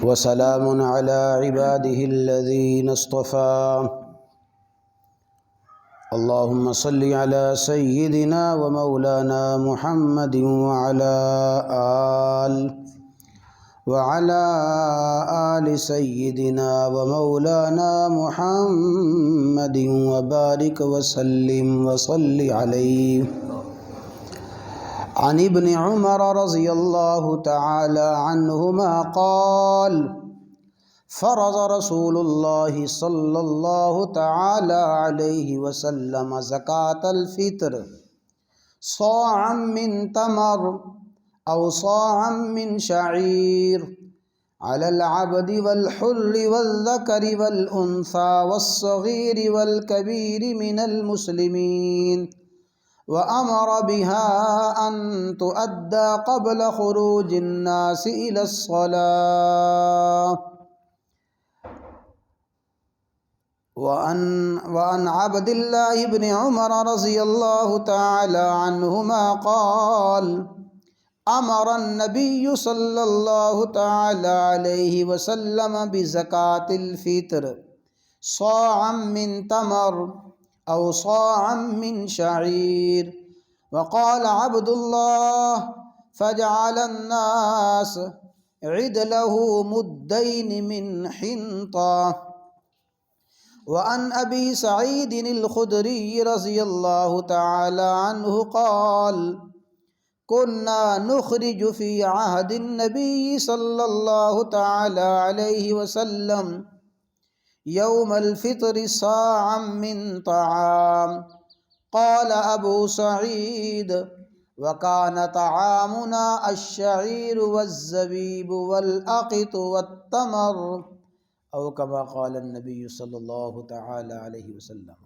وسلام على عباده الذين اصطفى اللهم صل على سيدنا ومولانا محمد وعلى آل سيدنا ومولانا محمد وبارك وسلم وصل عليه. عن ابن عمر رضي الله تعالى عنهما قال: فرض رسول الله صلى الله تعالى عليه وسلم زكاة الفطر صاعا من تمر أو صاعا من شعير على العبد والحر والذكر والأنثى والصغير والكبير من المسلمين، وأمر بها أن تؤدى قبل خروج الناس إلى الصلاة. وعن عبد الله بن عمر رضي الله تعالى عنهما قال: أمر النبي صلى الله تعالى عليه وسلم بزكاة الفطر صاعا من تمر أو صاعا من شعير. وقال عبد الله: فجعل الناس عدله مدين من حنطة. وعن أبي سعيد الخدري رضي الله تعالى عنه قال: كنا نخرج في عهد النبي صلى الله تعالى عليه وسلم يوم الفطر صاعا من طعام. قال أبو سعيد: وكان طعامنا الشعير والزبيب والأقط والتمر، أو كما قال النبي صلی اللہ تعالی علیہ وسلم.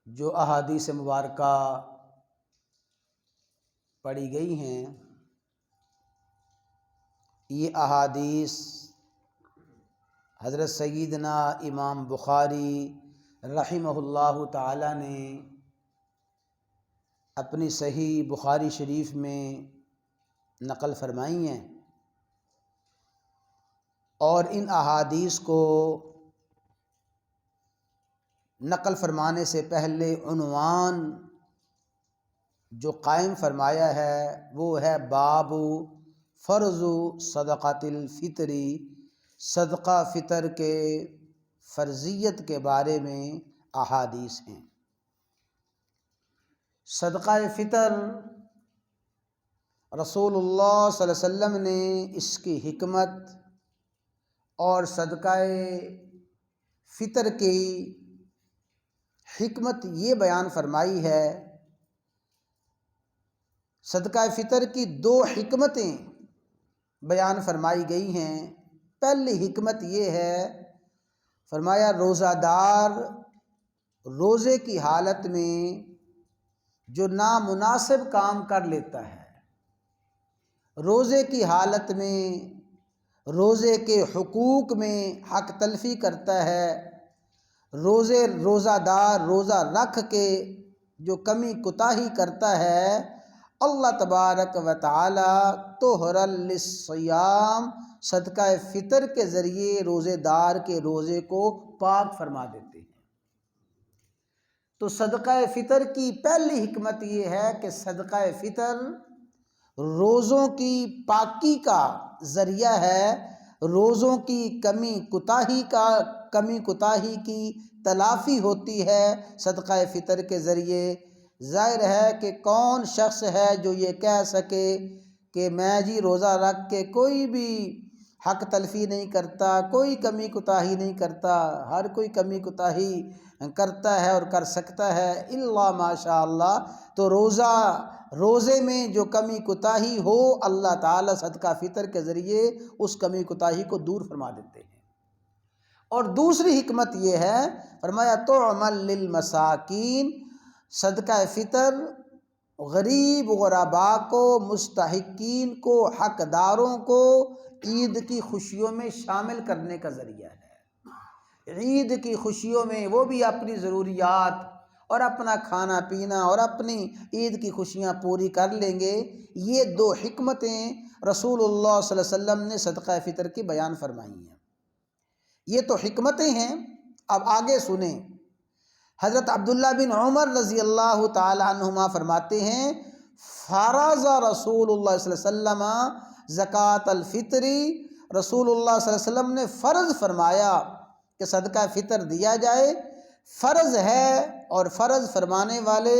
جو احادیث مبارکہ پڑھی گئی ہیں، یہ احادیث حضرت سیدنا امام بخاری رحمہ اللہ تعالی نے اپنی صحیح بخاری شریف میں نقل فرمائی ہیں، اور ان احادیث کو نقل فرمانے سے پہلے عنوان جو قائم فرمایا ہے وہ ہے باب فرض صدقۃ الفطری، صدقہ فطر کے فرضیت کے بارے میں احادیث ہیں. صدقہ فطر رسول اللہ صلی اللہ علیہ وسلم نے اس کی حکمت اور صدقہ فطر کی حکمت یہ بیان فرمائی ہے. صدقہ فطر کی دو حکمتیں بیان فرمائی گئی ہیں. پہلی حکمت یہ ہے، فرمایا روزہ دار روزے کی حالت میں جو نامناسب کام کر لیتا ہے، روزے کی حالت میں روزے کے حقوق میں حق تلفی کرتا ہے، روزہ دار روزہ رکھ کے جو کمی کوتاہی کرتا ہے، اللہ تبارک و تعالی طہرا للصیام صدقہ فطر کے ذریعے روزے دار کے روزے کو پاک فرما دیتے ہیں. تو صدقہ فطر کی پہلی حکمت یہ ہے کہ صدقہ فطر روزوں کی پاکی کا ذریعہ ہے، روزوں کی کمی کوتاہی کی تلافی ہوتی ہے صدقہ فطر کے ذریعے. ظاہر ہے کہ کون شخص ہے جو یہ کہہ سکے کہ میں جی روزہ رکھ کے کوئی بھی حق تلفی نہیں کرتا، کوئی کمی کوتاہی نہیں کرتا. ہر کوئی کمی کوتاہی کرتا ہے اور کر سکتا ہے الا ماشاء اللہ. تو روزے میں جو کمی کوتاہی ہو، اللہ تعالیٰ صدقہ فطر کے ذریعے اس کمی کوتاہی کو دور فرما دیتے ہیں. اور دوسری حکمت یہ ہے، فرمایا تعمل للمساکین، صدقہ فطر غریب غرباء کو، مستحقین کو، حقداروں کو عید کی خوشیوں میں شامل کرنے کا ذریعہ ہے. عید کی خوشیوں میں وہ بھی اپنی ضروریات اور اپنا کھانا پینا اور اپنی عید کی خوشیاں پوری کر لیں گے۔ یہ دو حکمتیں رسول اللہ صلی اللہ علیہ وسلم نے صدقہ فطر کی بیان فرمائی ہیں۔ یہ تو حکمتیں ہیں، اب آگے سنیں۔ حضرت عبداللہ بن عمر رضی اللہ تعالی عنہما فرماتے ہیں، فرض رسول اللہ صلی اللہ علیہ وسلم زکوٰۃ الفطری، رسول اللہ صلی اللہ علیہ وسلم نے فرض فرمایا کہ صدقہ فطر دیا جائے۔ فرض ہے اور فرض فرمانے والے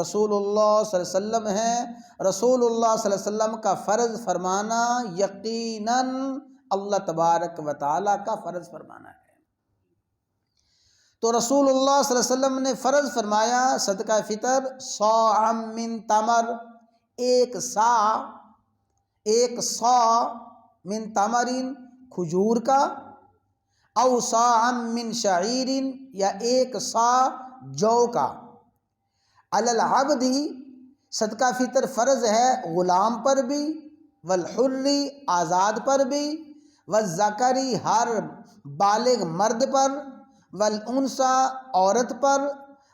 رسول اللہ صلی اللہ علیہ وسلم ہیں۔ رسول اللہ صلی اللہ علیہ وسلم کا فرض فرمانا یقیناً اللہ تبارک و تعالیٰ کا فرض فرمانا ہے۔ تو رسول اللہ صلی اللہ علیہ وسلم نے فرض فرمایا صدقہ فطر صاع من تمر، ایک صاع من تمرین کھجور کا، او صاع من شعیر یا ایک صاع جو کا، علی العبد صدقہ فطر فرض ہے غلام پر بھی، والحر آزاد پر بھی، والذکری ہر بالغ مرد پر، والانثی عورت پر،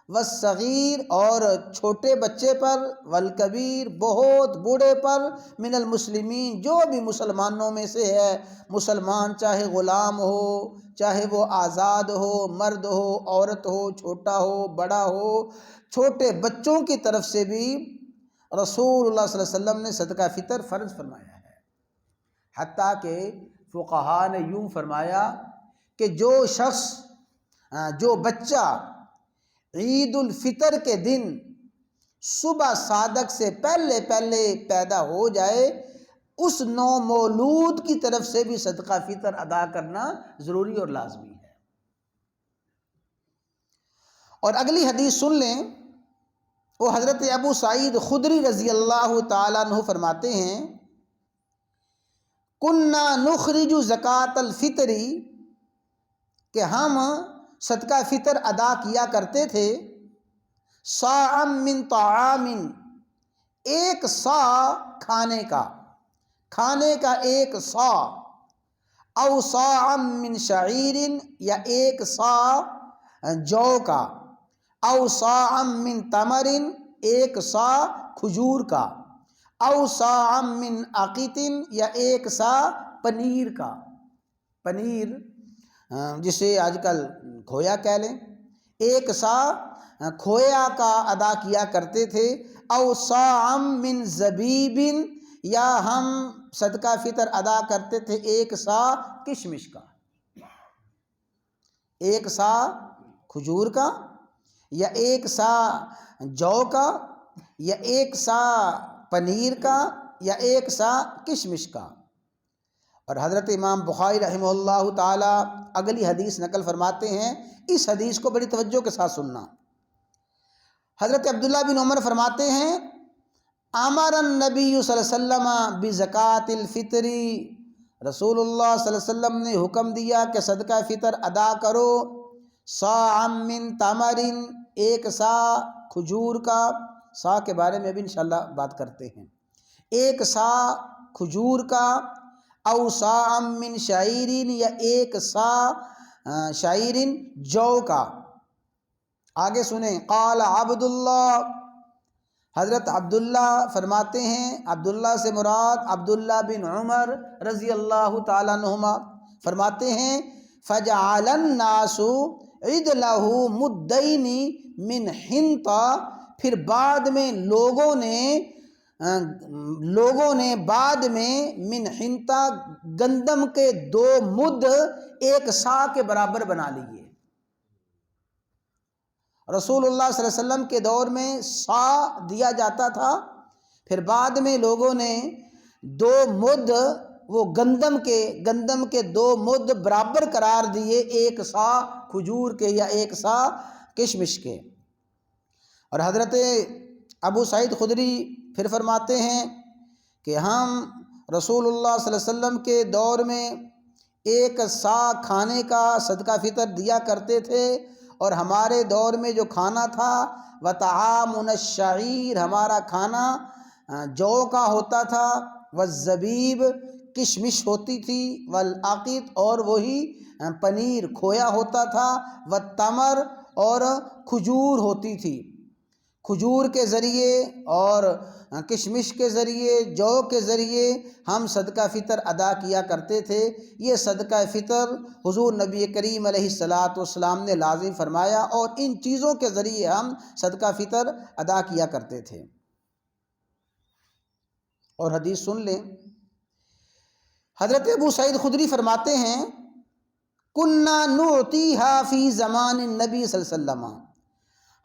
والصغیر اور چھوٹے بچے پر، والکبیر بہت بوڑھے پر، من المسلمین جو بھی مسلمانوں میں سے ہے، مسلمان چاہے غلام ہو، چاہے وہ آزاد ہو، مرد ہو، عورت ہو، چھوٹا ہو، بڑا ہو، چھوٹے بچوں کی طرف سے بھی رسول اللہ صلی اللہ علیہ وسلم نے صدقہ فطر فرض فرمایا ہے۔ حتیٰ کہ فقہاء نے یوں فرمایا کہ جو بچہ عید الفطر کے دن صبح صادق سے پہلے پیدا ہو جائے، اس نو مولود کی طرف سے بھی صدقہ فطر ادا کرنا ضروری اور لازمی ہے۔ اور اگلی حدیث سن لیں، وہ حضرت ابو سعید خدری رضی اللہ تعالیٰ عنہ فرماتے ہیں، کننا نخرج زکوٰۃ الفطر، کہ ہم صدقہ فطر ادا کیا کرتے تھے، صاع من طعام، ایک صاع کھانے کا ایک صاع، او صاع من شعیر یا ایک صاع جو کا، او صاع من تمر ایک صاع کھجور کا، او صاع من عقیط یا ایک صاع پنیر کا، پنیر جسے آج کل کھویا کہہ لیں، ایک صاع کھویا کا ادا کیا کرتے تھے، او صاع من زبیب یا ہم صدقہ فطر ادا کرتے تھے ایک صاع کشمش کا، ایک صاع کھجور کا، یا ایک صاع جو کا، یا ایک صاع پنیر کا، یا ایک صاع کشمش کا۔ اور حضرت امام بخاری رحمہ اللہ تعالی اگلی حدیث نقل فرماتے ہیں، اس حدیث کو بڑی توجہ کے ساتھ سننا۔ حضرت عبداللہ بن عمر فرماتے ہیں، امر النبی صلی اللہ علیہ وسلم بزکوٰۃ الفطر، رسول اللہ صلی اللہ علیہ وسلم نے حکم دیا کہ صدقہ فطر ادا کرو، صاع من تمر، ایک صاع کھجور کا، صاع کے بارے میں بھی انشاءاللہ بات کرتے ہیں، ایک صاع کھجور کا، او صاع من شعیر یا ایک صاع شعیر جو کا۔ آگے سنیں، قال عبداللہ، حضرت عبداللہ فرماتے ہیں، عبداللہ سے مراد عبداللہ بن عمر رضی اللہ تعالیٰ عنہما فرماتے ہیں، فجعل الناس عدلہ مدین من حنطہ، پھر بعد میں لوگوں نے بعد میں من حنطہ گندم کے 2 مد ایک صاع کے برابر بنا لیے۔ رسول اللہ صلی اللہ علیہ وسلم کے دور میں صاع دیا جاتا تھا، پھر بعد میں لوگوں نے 2 مد وہ گندم کے 2 مد برابر قرار دیے، ایک صاع کھجور کے یا ایک صاع کشمش کے۔ اور حضرت ابو سعید خدری پھر فرماتے ہیں کہ ہم رسول اللہ صلی اللہ علیہ وسلم کے دور میں ایک صاع کھانے کا صدقہ فطر دیا کرتے تھے، اور ہمارے دور میں جو کھانا تھا وطعامنا الشعیر، ہمارا کھانا جو کا ہوتا تھا، والزبیب کشمش ہوتی تھی، والعقیط اور وہی پنیر کھویا ہوتا تھا، والتمر اور کھجور ہوتی تھی، کھجور کے ذریعے اور کشمش کے ذریعے، جو کے ذریعے ہم صدقہ فطر ادا کیا کرتے تھے۔ یہ صدقہ فطر حضور نبی کریم علیہ الصلاۃ والسلام نے لازم فرمایا، اور ان چیزوں کے ذریعے ہم صدقہ فطر ادا کیا کرتے تھے۔ اور حدیث سن لیں، حضرت ابو سعید خدری فرماتے ہیں، کنّا نعطیہا فی زمان النبی صلی اللہ علیہ وسلم،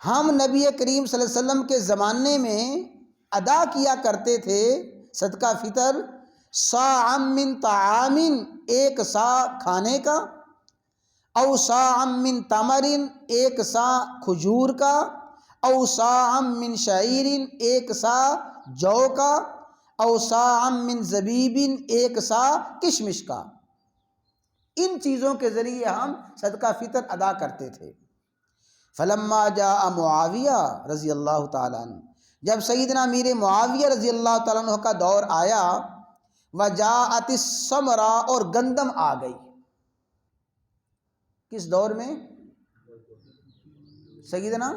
ہم نبی کریم صلی اللہ علیہ وسلم کے زمانے میں ادا کیا کرتے تھے صدقہ فطر صاع من طعام، ایک صاع کھانے کا، او صاع من تمر، ایک صاع کھجور کا، او صاع من شعیر، ایک صاع جو کا، او صاع من زبیب، ایک صاع کشمش کا۔ ان چیزوں کے ذریعے ہم صدقہ فطر ادا کرتے تھے۔ فلما جاء معاویہ رضی اللہ تعالیٰ عنہ، جب سیدنا امیر معاویہ رضی اللہ تعالیٰ عنہ کا دور آیا، وجاءت الثمرہ، اور گندم آ گئی۔ کس دور میں؟ سیدنا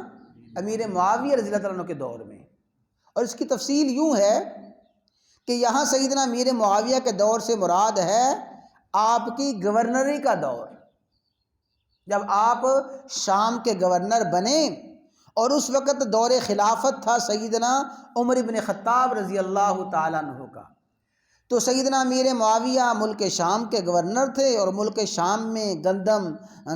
امیر معاویہ رضی اللہ تعالیٰ عنہ کے دور میں۔ اور اس کی تفصیل یوں ہے کہ یہاں سیدنا امیر معاویہ کے دور سے مراد ہے آپ کی گورنری کا دور، جب آپ شام کے گورنر بنے، اور اس وقت دور خلافت تھا سیدنا عمر بن خطاب رضی اللہ تعالیٰ عنہ کا۔ تو سیدنا امیر معاویہ ملک شام کے گورنر تھے، اور ملک شام میں گندم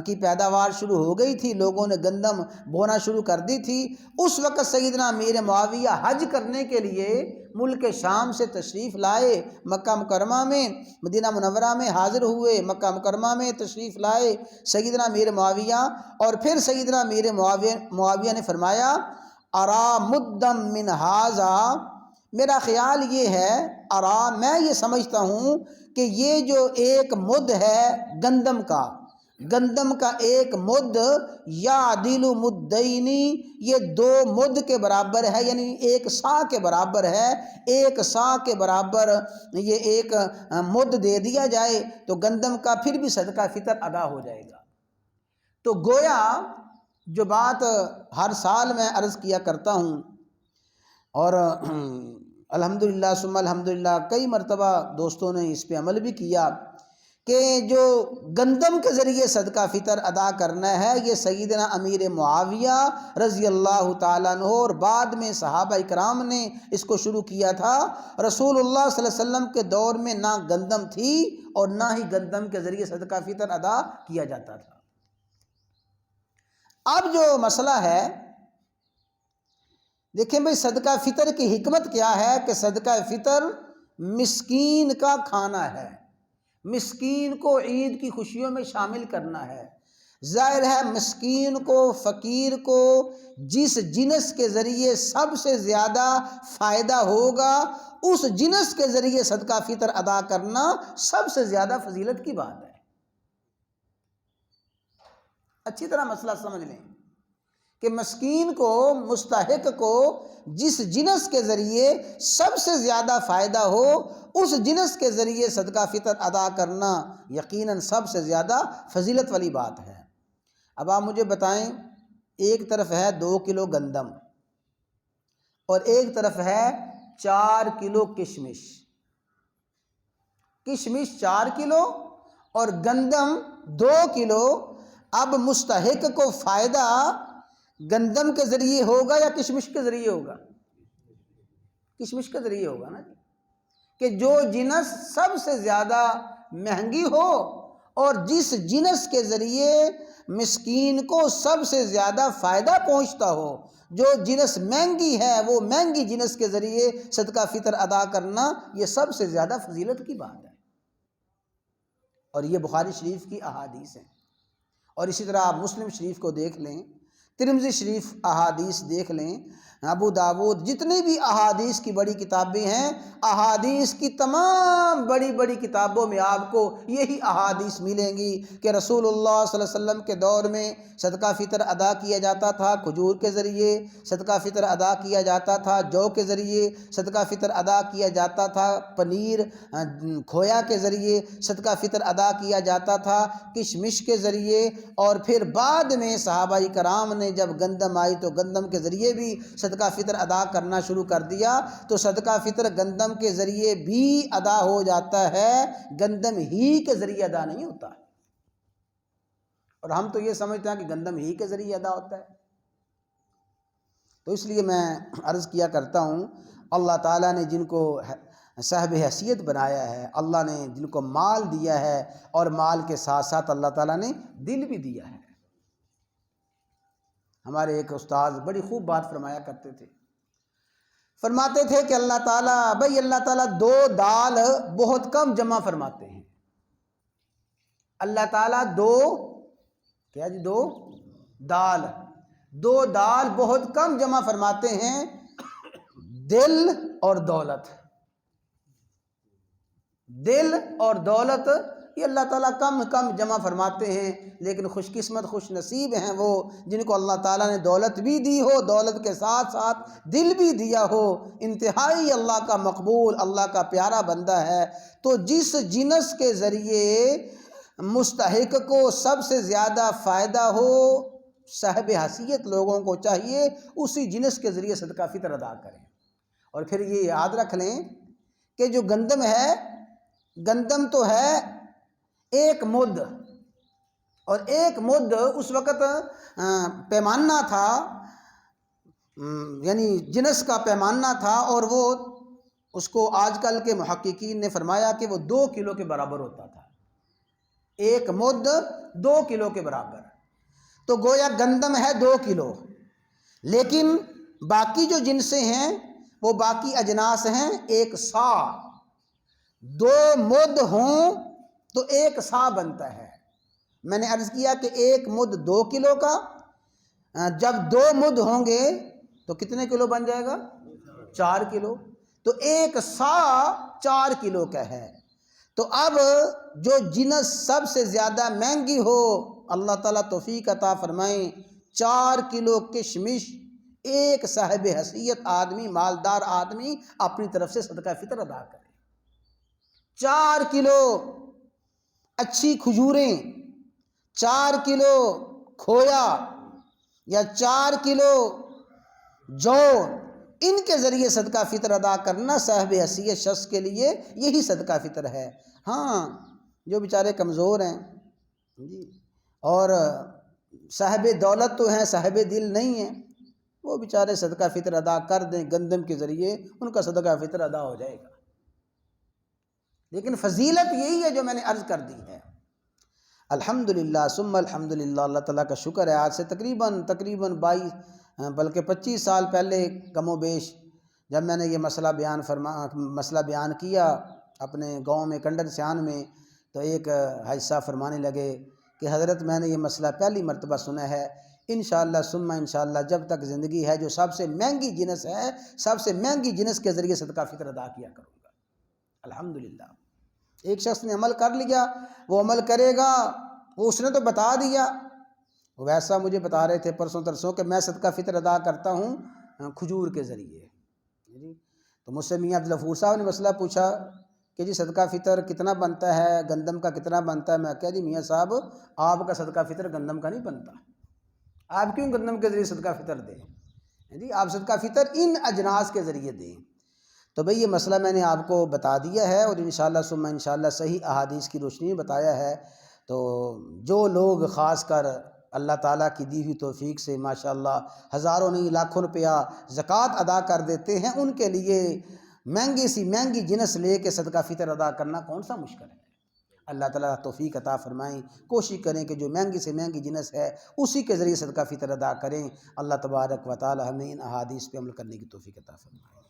کی پیداوار شروع ہو گئی تھی، لوگوں نے گندم بونا شروع کر دی تھی۔ اس وقت سیدنا امیر معاویہ حج کرنے کے لیے ملک شام سے تشریف لائے، مکہ مکرمہ میں، مدینہ منورہ میں حاضر ہوئے، مکہ مکرمہ میں تشریف لائے سیدنا امیر معاویہ۔ اور پھر سیدنا امیر معاویہ نے فرمایا، ارا مدم من ھذا، میرا خیال یہ ہے، ارا میں یہ سمجھتا ہوں کہ یہ جو ایک مد ہے گندم کا ایک مد، یعدل مدینی، یہ 2 مد کے برابر ہے، یعنی ایک صاع کے برابر ہے، ایک صاع کے برابر یہ ایک مد دے دیا جائے تو گندم کا پھر بھی صدقہ فطر ادا ہو جائے گا۔ تو گویا جو بات ہر سال میں عرض کیا کرتا ہوں، اور الحمدللہ ثم الحمدللہ کئی مرتبہ دوستوں نے اس پہ عمل بھی کیا، کہ جو گندم کے ذریعے صدقہ فطر ادا کرنا ہے، یہ سیدنا امیر معاویہ رضی اللہ تعالیٰ عنہ اور بعد میں صحابہ اکرام نے اس کو شروع کیا تھا۔ رسول اللہ صلی اللہ علیہ وسلم کے دور میں نہ گندم تھی، اور نہ ہی گندم کے ذریعے صدقہ فطر ادا کیا جاتا تھا۔ اب جو مسئلہ ہے، دیکھیں بھئی صدقہ فطر کی حکمت کیا ہے، کہ صدقہ فطر مسکین کا کھانا ہے، مسکین کو عید کی خوشیوں میں شامل کرنا ہے۔ ظاہر ہے مسکین کو، فقیر کو جس جنس کے ذریعے سب سے زیادہ فائدہ ہوگا، اس جنس کے ذریعے صدقہ فطر ادا کرنا سب سے زیادہ فضیلت کی بات ہے۔ اچھی طرح مسئلہ سمجھ لیں کہ مسکین کو، مستحق کو جس جنس کے ذریعے سب سے زیادہ فائدہ ہو، اس جنس کے ذریعے صدقہ فطر ادا کرنا یقیناً سب سے زیادہ فضیلت والی بات ہے۔ اب آپ مجھے بتائیں، ایک طرف ہے 2 کلو گندم، اور ایک طرف ہے 4 کلو کشمش۔ کشمش 4 کلو اور گندم 2 کلو۔ اب مستحق کو فائدہ گندم کے ذریعے ہوگا یا کشمش کے ذریعے ہوگا؟ کشمش کے ذریعے ہوگا نا، کہ جو جنس سب سے زیادہ مہنگی ہو، اور جس جنس کے ذریعے مسکین کو سب سے زیادہ فائدہ پہنچتا ہو، جو جنس مہنگی ہے وہ مہنگی جنس کے ذریعے صدقہ فطر ادا کرنا یہ سب سے زیادہ فضیلت کی بات ہے۔ اور یہ بخاری شریف کی احادیث ہیں، اور اسی طرح آپ مسلم شریف کو دیکھ لیں، ترمذی شریف احادیث دیکھ لیں، ابو داود، جتنی بھی احادیث کی بڑی کتابیں ہیں، احادیث کی تمام بڑی بڑی کتابوں میں آپ کو یہی احادیث ملیں گی کہ رسول اللہ صلی اللہ علیہ وسلم کے دور میں صدقہ فطر ادا کیا جاتا تھا کھجور کے ذریعے، صدقہ فطر ادا کیا جاتا تھا جو کے ذریعے، صدقہ فطر ادا کیا جاتا تھا پنیر کھویا کے ذریعے، صدقہ فطر ادا کیا جاتا تھا کشمش کے ذریعے، اور پھر بعد میں صحابہ کرام نے جب گندم آئی تو گندم کے ذریعے بھی صدقہ فطر ادا کرنا شروع کر دیا۔ تو صدقہ فطر گندم کے ذریعے بھی ادا ہو جاتا ہے، گندم ہی کے ذریعے ادا نہیں ہوتا، اور ہم تو یہ سمجھتے ہیں کہ گندم ہی کے ذریعے ادا ہوتا ہے۔ تو اس لیے میں عرض کیا کرتا ہوں، اللہ تعالیٰ نے جن کو صاحب حیثیت بنایا ہے، اللہ نے جن کو مال دیا ہے، اور مال کے ساتھ ساتھ اللہ تعالیٰ نے دل بھی دیا ہے۔ ہمارے ایک استاد بڑی خوب بات فرمایا کرتے تھے، فرماتے تھے کہ اللہ تعالیٰ دو دال بہت کم جمع فرماتے ہیں۔ اللہ تعالیٰ دو دال بہت کم جمع فرماتے ہیں، دل اور دولت۔ دل اور دولت یہ اللہ تعالیٰ کم جمع فرماتے ہیں، لیکن خوش قسمت خوش نصیب ہیں وہ جن کو اللہ تعالیٰ نے دولت بھی دی ہو، دولت کے ساتھ ساتھ دل بھی دیا ہو، انتہائی اللہ کا مقبول، اللہ کا پیارا بندہ ہے۔ تو جس جنس کے ذریعے مستحق کو سب سے زیادہ فائدہ ہو، صاحب حیثیت لوگوں کو چاہیے اسی جنس کے ذریعے صدقہ فطر ادا کریں۔ اور پھر یہ یاد رکھ لیں کہ جو گندم ہے، گندم تو ہے ایک مد، اور ایک مد اس وقت پیمانہ تھا، یعنی جنس کا پیمانہ تھا، اور وہ اس کو آج کل کے محققین نے فرمایا کہ وہ 2 کلو کے برابر ہوتا تھا، ایک مد 2 کلو کے برابر۔ تو گویا گندم ہے 2 کلو، لیکن باقی جو جنسیں ہیں وہ باقی اجناس ہیں 1 سا۔ 2 مد ہوں تو 1 سا بنتا ہے۔ میں نے عرض کیا کہ 1 مد 2 کلو کا، جب 2 مد ہوں گے تو کتنے کلو بن جائے گا؟ 4 کلو۔ تو 1 سا 4 کلو کا ہے۔ تو اب جو جنس سب سے زیادہ مہنگی ہو، اللہ تعالیٰ توفیق عطا فرمائیں، 4 کلو کشمش ایک صاحب حیثیت آدمی، مالدار آدمی اپنی طرف سے صدقہ فطر ادا کرے۔ 4 کلو اچھی کھجوریں، 4 کلو کھویا، یا 4 کلو جو، ان کے ذریعے صدقہ فطر ادا کرنا صاحب حیثیت شخص کے لیے یہی صدقہ فطر ہے۔ ہاں، جو بیچارے کمزور ہیں جی، اور صاحب دولت تو ہیں، صاحب دل نہیں ہیں، وہ بیچارے صدقہ فطر ادا کر دیں، گندم کے ذریعے ان کا صدقہ فطر ادا ہو جائے گا۔ لیکن فضیلت یہی ہے جو میں نے عرض کر دی ہے۔ الحمدللہ ثم الحمدللہ، اللہ تعالیٰ کا شکر ہے، آج سے تقریباً 22 بلکہ 25 سال پہلے کم و بیش جب میں نے یہ مسئلہ بیان کیا اپنے گاؤں میں کنڈر سیان میں، تو ایک حاجی صاحب فرمانے لگے کہ حضرت میں نے یہ مسئلہ پہلی مرتبہ سنا ہے، انشاءاللہ ثم انشاءاللہ جب تک زندگی ہے جو سب سے مہنگی جنس ہے، سب سے مہنگی جنس کے ذریعے صدقہ فطر ادا کیا کروں گا۔ الحمدللہ، ایک شخص نے عمل کر لیا، وہ عمل کرے گا، وہ اس نے تو بتا دیا، ویسا مجھے بتا رہے تھے پرسوں ترسوں کہ میں صدقہ فطر ادا کرتا ہوں کھجور کے ذریعے۔ تو مجھ سے میاں عبدالغفور صاحب نے مسئلہ پوچھا کہ جی صدقہ فطر کتنا بنتا ہے، گندم کا کتنا بنتا ہے؟ میں کہا جی میاں صاحب آپ کا صدقہ فطر گندم کا نہیں بنتا، آپ کیوں گندم کے ذریعے صدقہ فطر دیں؟ جی آپ صدقہ فطر ان اجناس کے ذریعے دیں۔ تو بھئی یہ مسئلہ میں نے آپ کو بتا دیا ہے، اور انشاءاللہ ثم انشاءاللہ صحیح احادیث کی روشنی میں بتایا ہے۔ تو جو لوگ خاص کر اللہ تعالیٰ کی دی ہوئی توفیق سے ماشاءاللہ ہزاروں نہیں لاکھوں روپیہ زکوٰۃ ادا کر دیتے ہیں، ان کے لیے مہنگی سی مہنگی جنس لے کے صدقہ فطر ادا کرنا کون سا مشکل ہے؟ اللہ تعالیٰ توفیق عطا فرمائیں، کوشش کریں کہ جو مہنگی سے مہنگی جنس ہے اسی کے ذریعے صدقہ فطر ادا کریں۔ اللہ تبارک و تعالی ہمیں ان احادیث پہ عمل کرنے کی توفیق عطا فرمائے۔